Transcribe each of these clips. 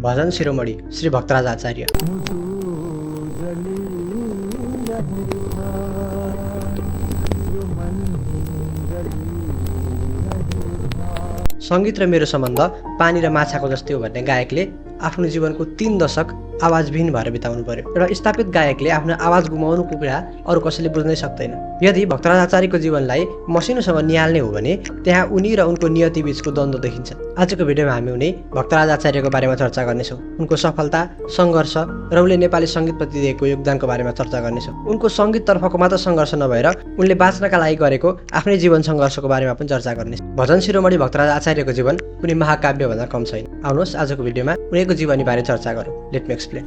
भजन शिरोमणि श्री भक्तराज आचार्य। सङ्गीत र मेरो सम्बन्ध पानी र माछाको जस्तै हो भन्ने गायकले आफ्नो जीवनको 3 दशक आवाजविहीन भएर बिताउनु पर्यो। एउटा स्थापित गायकले आफ्नो आवाज गुमाउनुको कुरा अरू कसैले बुझ्नै सक्दैन। यदि भक्तराज आचार्यको जीवनलाई मसिनोसँग निहाल्ने हो भने त्यहाँ उनी र उनको नियति बीचको द्वन्द्व देखिन्छ। आजको भिडियोमा हामी उनी भक्तराज आचार्यको बारेमा चर्चा गर्नेछौँ। उनको सफलता, सङ्घर्ष र उनले नेपाली सङ्गीतप्रति दिएको योगदानको बारेमा चर्चा गर्नेछौँ। उनको सङ्गीततर्फको मात्र सङ्घर्ष नभएर उनले बाँच्नका लागि गरेको आफ्नै जीवन सङ्घर्षको बारेमा पनि चर्चा गर्नेछौँ। भजन शिरोमणि भक्तराज आचार्यको जीवन कुनै महाकाव्यभन्दा कम छैन। आउनुहोस् आजको भिडियोमा उनीको जीवनी बारे चर्चा गरौँ। Let me explain.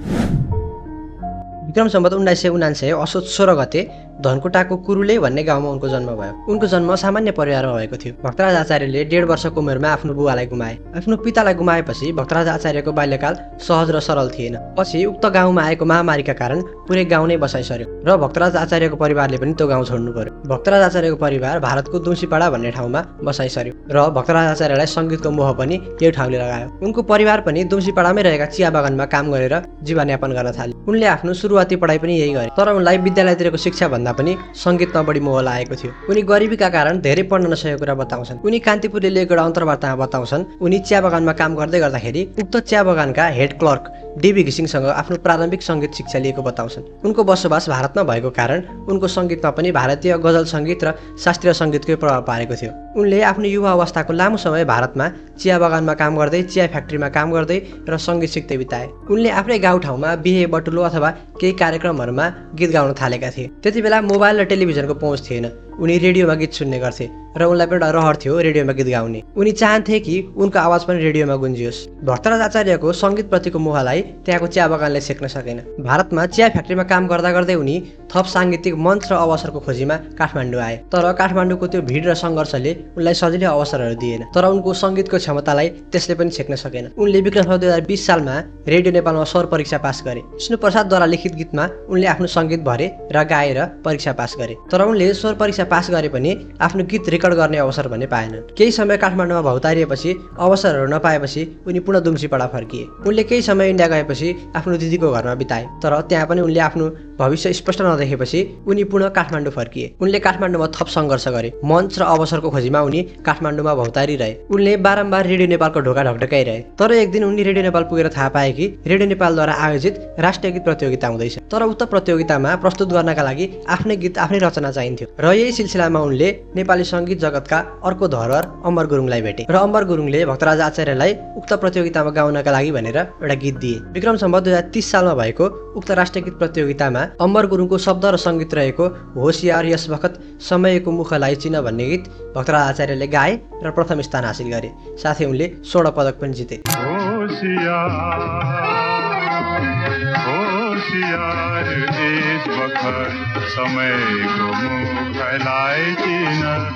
Vikram Samvat 1979 असोज 16 गते धनकुटाको कुरुले भन्ने गाउँमा उनको जन्म भयो। उनको जन्म सामान्य परिवारमा भएको थियो। भक्तराज आचार्यले 1.5 वर्षको उमेरमा आफ्नो बुवालाई गुमाए। आफ्नो पितालाई गुमाएपछि भक्तराज आचार्यको बाल्यकाल सहज र सरल थिएन। पछि उक्त गाउँमा आएको महामारीका कारण पुरै गाउँ नै बसाइ सर्यो र भक्तराज आचार्यको परिवारले पनि त्यो गाउँ छोड्नु पर्यो। भक्तराज आचार्यको परिवार भारतको दुम्सीपाडा भन्ने ठाउँमा बसाइ सर्यो र भक्तराज आचार्यलाई सङ्गीतको मोह पनि यही ठाउँले लगायो। उनको परिवार पनि दुम्सीपाडामै रहेका चिया बगानमा काम गरेर जीवनयापन गर्न थाले। उनले आफ्नो सुरुवाती पढाइ पनि यही गरे, तर उनलाई विद्यालयतिरको शिक्षा भन्दा पनि सङ्गीतमा बढी मोह लागेको थियो। उनी गरिबीका कारण धेरै पढ्न नसकेको कुरा बताउँछन्। उनी कान्तिपुरले लिएको एउटा अन्तर्वार्तामा बताउँछन् उनी चिया बगानमा काम गर्दै गर्दाखेरि उक्त चिया बगानका हेड क्लर्क डीबी घिसिङसँग आफ्नो प्रारम्भिक सङ्गीत शिक्षा लिएको बताउँछन्। उनको बसोबास भारतमा भएको कारण उनको सङ्गीतमा पनि भारतीय गजल सङ्गीत र शास्त्रीय सङ्गीतकै प्रभाव पारेको थियो। उनले आफ्नो युवा अवस्थाको लामो समय भारतमा चिया बगानमा काम गर्दै, चिया फ्याक्ट्रीमा काम गर्दै र सङ्गीत सिक्दै बिताए। उनले आफ्नै गाउँठाउँमा बिहे बटुलो अथवा केही कार्यक्रमहरूमा गीत गाउन थालेका थिए। त्यति बेला मोबाइल र टेलिभिजनको पहुँच थिएन। उनी रेडियोमा गीत सुन्ने गर्थे र उनलाई पनि एउटा रहर थियो रेडियोमा गीत गाउने। उनी चाहन्थे कि उनको आवाज पनि रेडियोमा गुन्जियोस्। भक्तराज आचार्यको सङ्गीतप्रतिको मोहलाई त्यहाँको चिया बगानले सेक्न सकेन। भारतमा चिया फ्याक्ट्रीमा काम गर्दा गर्दै उनी थप साङ्गीतिक मञ्च र अवसरको खोजीमा काठमाडौँ आए। तर काठमाडौँको त्यो भिड र सङ्घर्षले उनलाई सजिलै अवसरहरू दिएन। तर उनको सङ्गीतको क्षमतालाई त्यसले पनि छेक्न सकेन। उनले विक्रम 2020 सालमा रेडियो नेपालमा स्वर परीक्षा पास गरे। विष्णु प्रसादद्वारा लिखित गीतमा उनले आफ्नो सङ्गीत भरे र गाएर परीक्षा पास गरे। तर उनले स्वर परीक्षा पास गरे पनि आफ्नो गीत रेकर्ड गर्ने अवसर भने पाएनन्। केही समय काठमाडौँमा भौतारिएपछि अवसरहरू नपाएपछि उनी पुनः दुम्सीपाडा फर्किए। उनले केही समय इन्डिया गएपछि आफ्नो दिदीको घरमा बिताए। तर त्यहाँ पनि उनले आफ्नो भविष्य स्पष्ट नदेखेपछि उनी पुनः काठमाडौँ फर्किए। उनले काठमाडौँमा थप सङ्घर्ष गरे। मञ्च र अवसरको खोजीमा उनी काठमाडौँमा भौतारिरहे। उनले बारम्बार रेडियो नेपालको ढोका ढकढकाइरहे। तर एक दिन उनी रेडियो नेपाल पुगेर थाहा पाए कि रेडियो नेपालद्वारा आयोजित राष्ट्रिय गीत प्रतियोगिता हुँदैछ। तर उक्त प्रतियोगितामा प्रस्तुत गर्नका लागि आफ्नै गीत, आफ्नै रचना चाहिन्थ्यो र यही सिलसिलामा उनले नेपाली सङ्गीत जगतका अर्को धरोहर अमर गुरुङलाई भेटे र अमर गुरुङले भक्तराज आचार्यलाई उक्त प्रतियोगितामा गाउनका लागि भनेर एउटा गीत दिए। विक्रम सम्वत 2030 सालमा भएको उक्त राष्ट्रिय गीत प्रतियोगितामा अमर गुरुङको शब्द र सङ्गीत रहेको होसियार यस बखत समयको मुखलाई चिन भन्ने गीत भक्तराज आचार्यले गाए र प्रथम स्थान हासिल गरे। साथै उनले स्वर्ण पदक पनि जिते।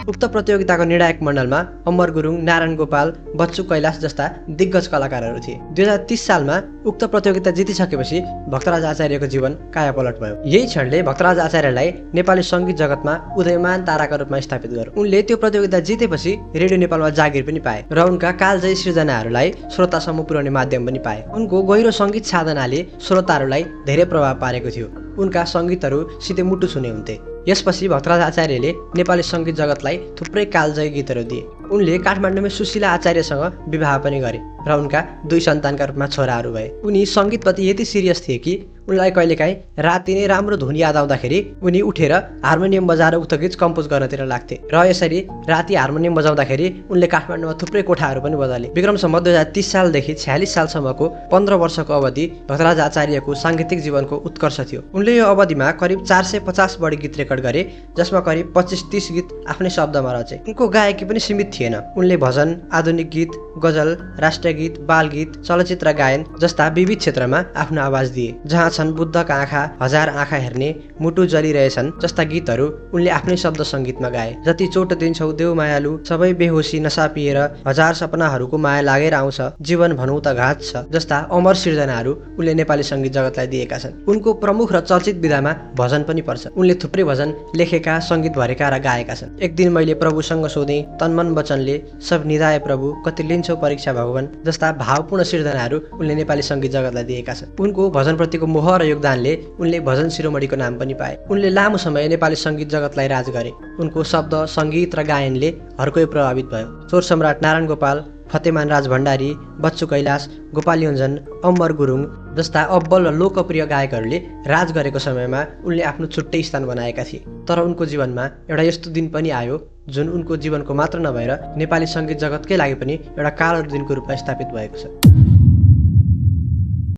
उक्त प्रतियोगिताको निर्णायक मण्डलमा अमर गुरुङ, नारायण गोपाल, बच्चु कैलाश जस्ता दिग्गज कलाकारहरू थिए। 2030 सालमा उक्त प्रतियोगिता जितिसकेपछि भक्तराज आचार्यको जीवन कायापलट भयो। यही क्षणले भक्तराज आचार्यलाई नेपाली सङ्गीत जगतमा उदयमान ताराका रूपमा स्थापित गर्यो। उनले त्यो प्रतियोगिता जितेपछि रेडियो नेपालमा जागिर पनि पाए र उनका कालजयी सृजनाहरूलाई श्रोतासम्म पुर्याउने माध्यम पनि पाए। उनको गहिरो सङ्गीत साधनाले श्रोताहरूलाई धेरै प्रभाव पारेको थियो। उनका सङ्गीतहरू सिधै मुटु छुने हुन्थे। यसपछि भक्तराज आचार्यले नेपाली सङ्गीत जगतलाई थुप्रै कालजयी गीतहरू दिए। उनले काठमाडौँमै सुशीला आचार्यसँग विवाह पनि गरे र उनका 2 सन्तानका रूपमा छोराहरू भए। उनी सङ्गीतप्रति यति सिरियस थिए कि उनलाई कहिलेकाहीँ राति नै राम्रो धुन याद आउँदाखेरि उनी उठेर हार्मोनियम बजाएर उक्त गीत कम्पोज गर्नतिर लाग्थे र यसरी राति हार्मोनियम बजाउँदाखेरि उनले काठमाडौँमा थुप्रै कोठाहरू पनि बदले। विक्रम सम्वत 2030 सालदेखि 46 सालसम्मको 15 वर्षको अवधि भक्तराज आचार्यको साङ्गीतिक जीवनको उत्कर्ष थियो। उनले यो अवधिमा करिब 450 बढी गीत रेकर्ड गरे, जसमा करिब 25-30 गीत आफ्नै शब्दमा रचे। उनको गायकी पनि सीमित थिएन। उनले भजन, आधुनिक गीत, गजल, राष्ट्रिय गीत, बाल गीत, चलचित्र गायन जस्ता विविध क्षेत्रमा आफ्नो आवाज दिए। जहाँ भन्छन् बुद्धका आँखा हजार आँखा हेर्ने, मुटु जलिरहेछन् जस्ता गीतहरू उनले आफ्नै शब्द सङ्गीतमा गाए। जति चोट दिन्छौ देऊ मायालु, सबै बेहोसी नसा पिएर हजार सपनाहरूको माया लागेर आउँछ, जीवन भनौँ त घात छ जस्ता अमर सिर्जनाहरू उनले नेपाली सङ्गीत जगतलाई दिएका छन्। उनको प्रमुख र चर्चित विधामा भजन पनि पर्छ। उनले थुप्रै भजन लेखेका, सङ्गीत भरेका र गाएका छन्। एक दिन मैले प्रभुसँग सोधेँ, तन्मन वचनले सब निधाए प्रभु, कति लिन्छौ परीक्षा भगवान जस्ता भावपूर्ण सिर्जनाहरू उनले नेपाली सङ्गीत जगतलाई दिएका छन्। उनको भजनप्रतिको मोह र योगदानले उनले भजन शिरोमणिको नाम पनि पाए। उनले लामो समय नेपाली सङ्गीत जगतलाई राज गरे। उनको शब्द, सङ्गीत र गायनले हर कोही प्रभावित भयो। चोर सम्राट नारायण गोपाल, फतेमान राज भण्डारी, बच्चु कैलाश, गोपाल योन्जन, अमर गुरुङ जस्ता अब्बल र लोकप्रिय गायकहरूले राज गरेको समयमा उनले आफ्नो छुट्टै स्थान बनाएका थिए। तर उनको जीवनमा एउटा यस्तो दिन पनि आयो जुन उनको जीवनको मात्र नभएर नेपाली सङ्गीत जगतकै लागि पनि एउटा कालो दिनको रूपमा स्थापित भएको छ।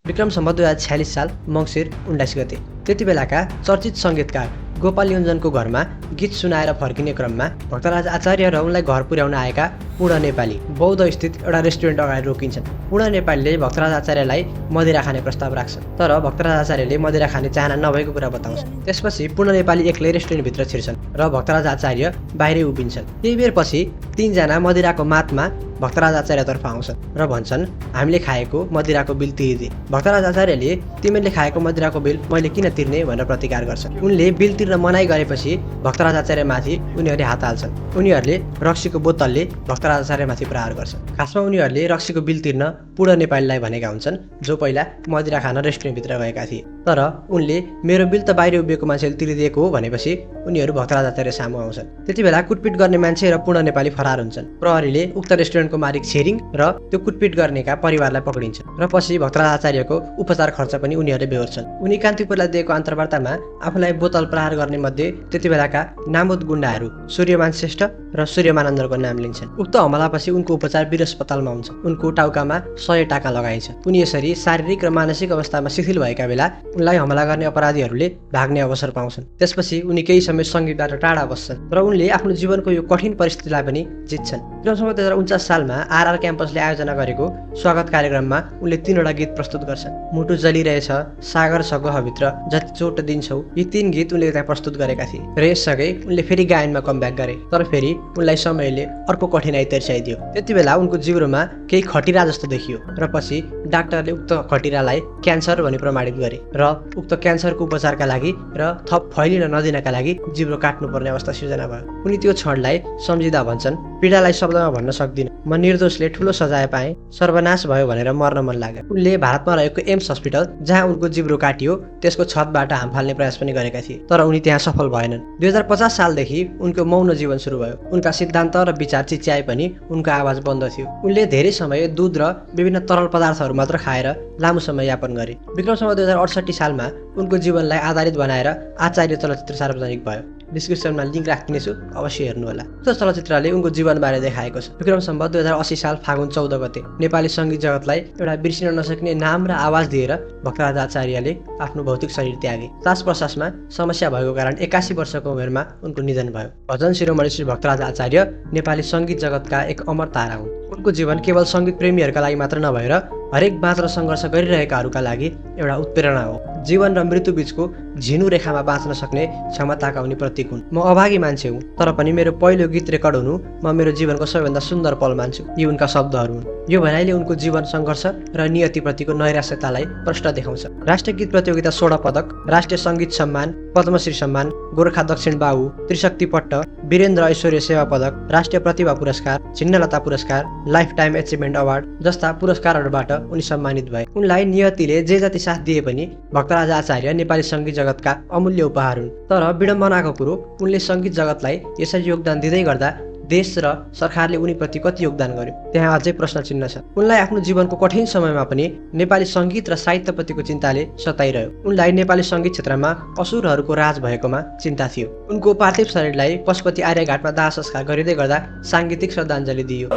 विक्रम सम्वत 2046 साल मङ्सिर 19 गते त्यति बेलाका चर्चित सङ्गीतकार गोपाल योन्जनको घरमा गीत सुनाएर फर्किने क्रममा भक्तराज आचार्य र उनलाई घर पुर्याउन आएका पूर्ण नेपाली बौद्ध स्थित एउटा रेस्टुरेन्ट अगाडि रोकिन्छन्। पूर्ण नेपालीले भक्तराज आचार्यलाई मदिरा खाने प्रस्ताव राख्छन्, तर भक्तराज आचार्यले मदिरा खाने चाहना नभएको कुरा बताउँछन्। त्यसपछि पूर्ण नेपाली एक्लै रेस्टुरेन्टभित्र छिर्छन् र भक्तराज आचार्य बाहिरै उभिन्छन्। केही बेरपछि तीनजना मदिराको मातमा भक्तराज आचार्यतर्फ आउँछन् र भन्छन्, हामीले खाएको मदिराको बिल तिरिदे। भक्तराज आचार्यले तिमीले खाएको मदिराको बिल मैले किन तिर्ने भनेर प्रतिकार गर्छन्। उनले बिल तिर्न मनाइ गरेपछि भक्तराज आचार्यमाथि उनीहरूले हात हाल्छन्। उनीहरूले रक्सीको बोतलले भक्तराज आचार्यमाथि प्रहार गर्छन्। खासमा उनीहरूले रक्सीको बिल तिर्न पूर्ण नेपालीलाई भनेका हुन्छन्, जो पहिला मदिरा खान रेस्टुरेन्टभित्र गएका थिए। तर उनले मेरो बिल त बाहिर उभिएको मान्छेले तिरिदिएको हो भनेपछि उनीहरू भक्तराज आचार्य सामु आउँछन्। त्यति बेला कुटपिट गर्ने मान्छे र पूर्ण नेपाली फरार हुन्छन्। प्रहरीले उक्त रेस्टुरेन्टको मालिक छेरिङ र त्यो कुटपिट गर्नेका परिवारलाई पक्रिन्छन् र पछि भक्तराज आचार्यको उपचार खर्च पनि उनीहरूले बेहोर्छन्। उनी कान्तिपुरलाई दिएको अन्तर्वार्तामा आफूलाई बोतल प्रहार गर्ने मध्ये त्यति बेलाका नामुद गुण्डाहरू सूर्यमान श्रेष्ठ र सूर्यमानन्दको नाम लिन्छन्। उक्त हमलापछि उनको उपचार वीर अस्पतालमा हुन्छ। उनको टाउकामा 100 टाका लगाइन्छ। उनी यसरी शारीरिक र मानसिक अवस्थामा शिथिल भएका बेला उनलाई हमला गर्ने अपराधीहरूले भाग्ने अवसर पाउँछन्। त्यसपछि उनी केही समय सङ्गीतबाट टाढा बस्छन् र उनले आफ्नो जीवनको यो कठिन परिस्थितिलाई पनि जित्छन्। 2049 सालमा आरआर क्याम्पसले आयोजना गरेको स्वागत कार्यक्रममा उनले 3वटा गीत प्रस्तुत गर्छन्। मुटु जलिरहेछ, सागर छ गहभित्र, जति चोट दिन्छौ, यी 3 गीत उनले त्यहाँ प्रस्तुत गरेका थिए र यससँगै उनले फेरि गायनमा कमब्याक गरे। तर फेरि उनलाई समयले अर्को कठिनाइ तेर्स्याइदियो। त्यति बेला उनको जिब्रोमा केही खटिरा जस्तो देखियो र पछि डाक्टरले उक्त खटिरालाई क्यान्सर भनी प्रमाणित गरे र उक्त क्यान्सरको उपचारका लागि र थप फैलिन नदिनका लागि जिब्रो काट्नुपर्ने अवस्था सिर्जना भयो। उनी त्यो क्षणलाई सम्झिँदा भन्छन्, पीडालाई शब्दमा भन्न सक्दिनँ, म निर्दोषले ठुलो सजाय पाएँ, सर्वनाश भयो भनेर मर्न मन लाग्यो। उनले भारतमा रहेको एम्स हस्पिटल जहाँ उनको जिब्रो काटियो त्यसको छतबाट हाम फाल्ने प्रयास पनि गरेका थिए, तर उनी त्यहाँ सफल भएनन्। 2050 सालदेखि उनको मौन जीवन सुरु भयो। उनका सिद्धान्त र विचार चिच्याए पनि उनको आवाज बन्द थियो। उनले धेरै समय दूध र विभिन्न तरल पदार्थहरू मात्र खाएर लामो समय यापन गरे। विक्रम सम्वत 2068 सालमा उनको जीवनलाई आधारित बनाएर आचार्य चलचित्र सार्वजनिक भयो। डिस्क्रिप्सनमा लिङ्क राखिदिनेछु, अवश्य हेर्नुहोला। उक्त चलचित्रले उनको जीवनबारे देखाएको छ। विक्रम सम्वत 2080 साल फागुन 14 गते नेपाली सङ्गीत जगतलाई एउटा बिर्सिन नसक्ने नाम र आवाज दिएर भक्तराज आचार्यले आफ्नो भौतिक शरीर त्यागे। श्वास प्रश्वासमा समस्या भएको कारण 81 वर्षको उमेरमा उनको निधन भयो। भजन शिरोमणि श्री भक्तराज आचार्य नेपाली सङ्गीत जगतका एक अमर तारा हुन्। उनको जीवन केवल सङ्गीत प्रेमीहरूका लागि मात्र नभएर हरेक बाँच्न सङ्घर्ष गरिरहेकाहरूका लागि एउटा उत्प्रेरणा हो। जीवन र मृत्यु बीचको झिनु रेखामा बाँच्न सक्ने क्षमताका उनी प्रतीक हुन्। म अभागी मान्छे हुँ, तर पनि मेरो पहिलो गीत रेकर्ड हुनु म मेरो जीवनको सबैभन्दा सुन्दर पल मान्छु। यी उनका शब्दहरू हुन्। यो भनाइले उनको जीवन सङ्घर्ष र नियतिप्रतिको नैराश्यतालाई प्रष्ट देखाउँछ। राष्ट्रिय गीत प्रतियोगिता 16 पदक, राष्ट्रिय सङ्गीत सम्मान, पद्मश्री सम्मान, गोर्खा दक्षिण बाहु, त्रिशक्ति पट्ट, वीरेन्द्र ऐश्वर्य सेवा पदक, राष्ट्रिय प्रतिभा पुरस्कार, छिन्नलता पुरस्कार, लाइफ टाइम एचिभमेन्ट अवार्ड जस्ता पुरस्कारहरूबाट उनी सम्मानित भए। उनलाई नियतिले जे जति साथ दिए पनि भक्तराज आचार्य नेपाली सङ्गीत जगतका अमूल्य उपहार हुन्। तर विडम्बनाको कुरो, उनले सङ्गीत जगतलाई यसरी योगदान दिँदै गर्दा देश र सरकारले उनीप्रति कति योगदान गर्यो, त्यहाँ अझै प्रश्न चिन्ह छ। उनलाई आफ्नो जीवनको कठिन समयमा पनि नेपाली सङ्गीत र साहित्यप्रतिको चिन्ताले सताइरह्यो। उनलाई नेपाली सङ्गीत क्षेत्रमा असुरहरूको राज भएकोमा चिन्ता थियो। उनको पार्थिव शरीरलाई पशुपति आर्यघाटमा दाह संस्कार गरिँदै गर्दा साङ्गीतिक श्रद्धाञ्जली दिइयो।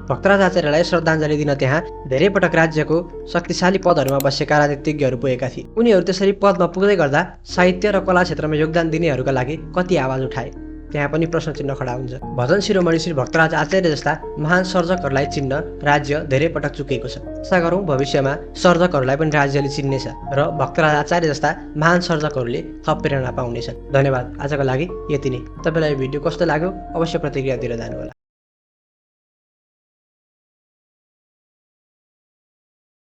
भक्तराज आचार्यलाई श्रद्धाञ्जली दिन त्यहाँ धेरै पटक राज्यको शक्तिशाली पदहरूमा बसेका राजनीतिज्ञहरू पुगेका थिए। उनीहरू त्यसरी पदमा पुग्दै गर्दा साहित्य र कला क्षेत्रमा योगदान दिनेहरूका लागि कति आवाज उठाए। त्यहाँ पनि प्रश्न चिन्ह खडा हुन्छ। भजन शिरोमणि श्री भक्तराज आचार्य जस्ता महान सर्जकहरूलाई चिन्न राज्य धेरै पटक चुकेको छ। आशा गरौँ भविष्यमा सर्जकहरूलाई पनि राज्यले चिन्नेछ र भक्तराज आचार्य जस्ता महान सर्जकहरूले थप प्रेरणा पाउनेछन्। धन्यवाद। आजको लागि यति नै। तपाईँलाई यो भिडियो कस्तो लाग्यो अवश्य प्रतिक्रिया दिन जानुहोला।